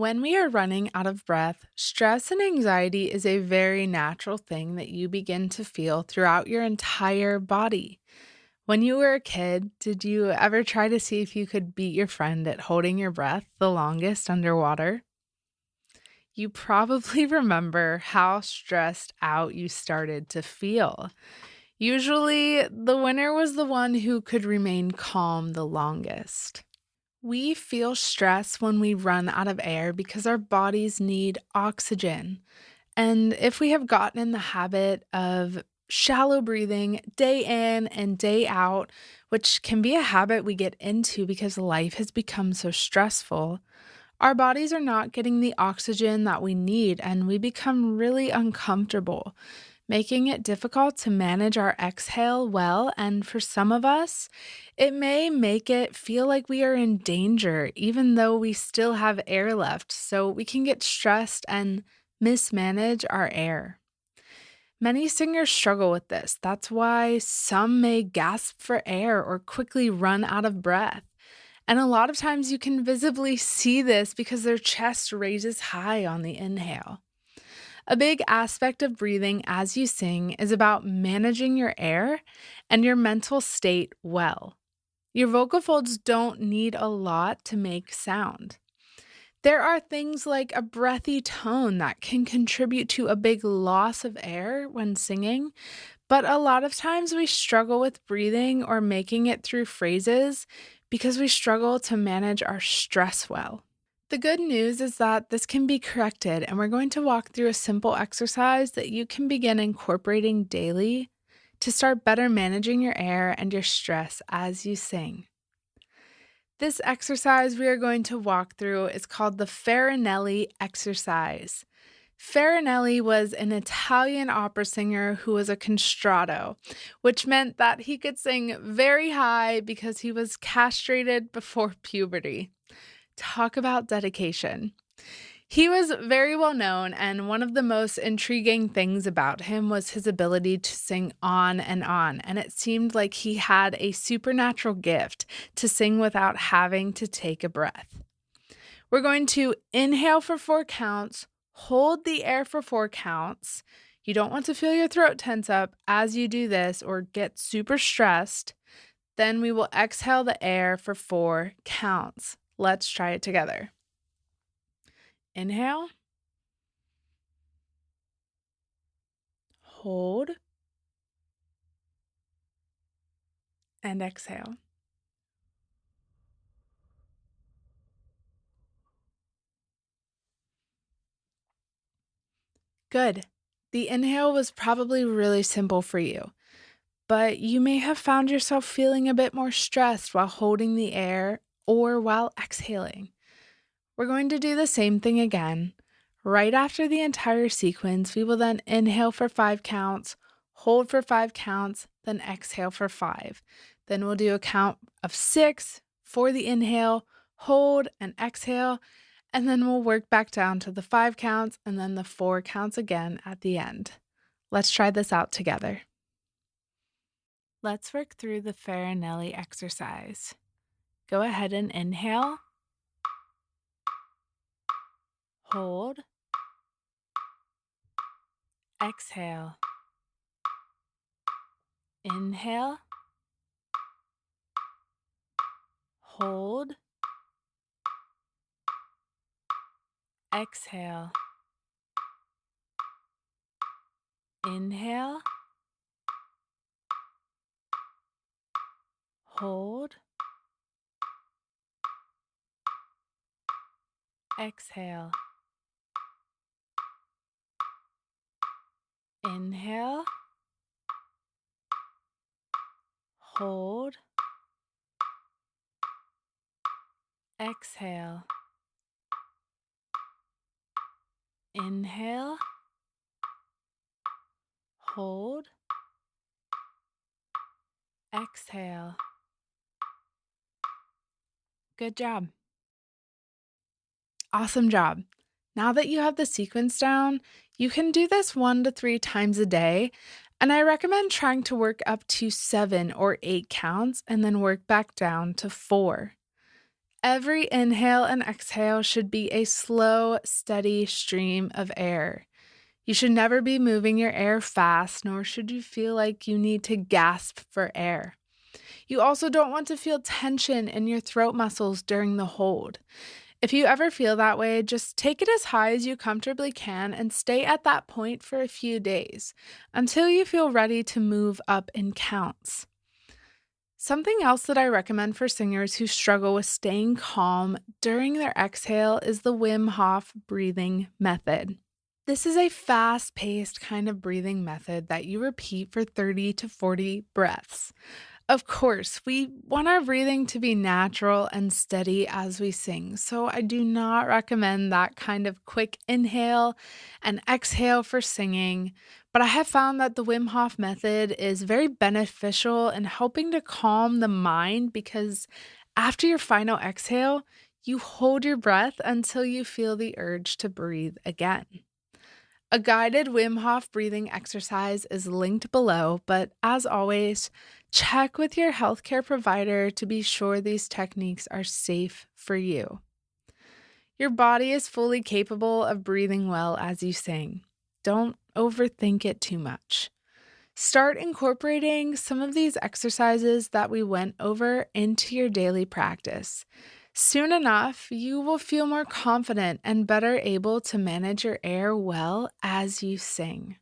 When we are running out of breath, stress and anxiety is a very natural thing that you begin to feel throughout your entire body. When you were a kid, did you ever try to see if you could beat your friend at holding your breath the longest underwater? You probably remember how stressed out you started to feel. Usually, the winner was the one who could remain calm the longest. We feel stress when we run out of air because our bodies need oxygen. And if we have gotten in the habit of shallow breathing day in and day out, which can be a habit we get into because life has become so stressful, our bodies are not getting the oxygen that we need and we become really uncomfortable, making it difficult to manage our exhale well. And for some of us, it may make it feel like we are in danger, even though we still have air left. So we can get stressed and mismanage our air. Many singers struggle with this. That's why some may gasp for air or quickly run out of breath. And a lot of times you can visibly see this because their chest raises high on the inhale. A big aspect of breathing as you sing is about managing your air and your mental state well. Your vocal folds don't need a lot to make sound. There are things like a breathy tone that can contribute to a big loss of air when singing, but a lot of times we struggle with breathing or making it through phrases because we struggle to manage our stress well. The good news is that this can be corrected, and we're going to walk through a simple exercise that you can begin incorporating daily to start better managing your air and your stress as you sing. This exercise we are going to walk through is called the Farinelli exercise. Farinelli was an Italian opera singer who was a castrato, which meant that he could sing very high because he was castrated before puberty. Talk about dedication. He was very well known, and one of the most intriguing things about him was his ability to sing on, and it seemed like he had a supernatural gift to sing without having to take a breath. We're going to inhale for 4 counts, hold the air for 4 counts. You don't want to feel your throat tense up as you do this or get super stressed. Then we will exhale the air for 4 counts. Let's try it together. Inhale, hold, and exhale. Good. The inhale was probably really simple for you, but you may have found yourself feeling a bit more stressed while holding the air or while exhaling. We're going to do the same thing again. Right after the entire sequence, we will then inhale for 5 counts, hold for 5 counts, then exhale for 5. Then we'll do a count of 6 for the inhale, hold, and exhale, and then we'll work back down to the 5 counts and then the 4 counts again at the end. Let's try this out together. Let's work through the Farinelli exercise. Go ahead and inhale, hold, exhale, inhale, hold, exhale, inhale, hold, exhale, inhale, hold, exhale, inhale, hold, exhale. Good job. Awesome job. Now that you have the sequence down, you can do this 1 to 3 times a day, and I recommend trying to work up to 7 or 8 counts and then work back down to 4. Every inhale and exhale should be a slow, steady stream of air. You should never be moving your air fast, nor should you feel like you need to gasp for air. You also don't want to feel tension in your throat muscles during the hold. If you ever feel that way, just take it as high as you comfortably can and stay at that point for a few days until you feel ready to move up in counts. Something else that I recommend for singers who struggle with staying calm during their exhale is the Wim Hof breathing method. This is a fast paced kind of breathing method that you repeat for 30 to 40 breaths. Of course, we want our breathing to be natural and steady as we sing, so I do not recommend that kind of quick inhale and exhale for singing. But I have found that the Wim Hof method is very beneficial in helping to calm the mind because after your final exhale, you hold your breath until you feel the urge to breathe again. A guided Wim Hof breathing exercise is linked below, but as always, check with your healthcare provider to be sure these techniques are safe for you. Your body is fully capable of breathing well as you sing. Don't overthink it too much. Start incorporating some of these exercises that we went over into your daily practice. Soon enough, you will feel more confident and better able to manage your air well as you sing.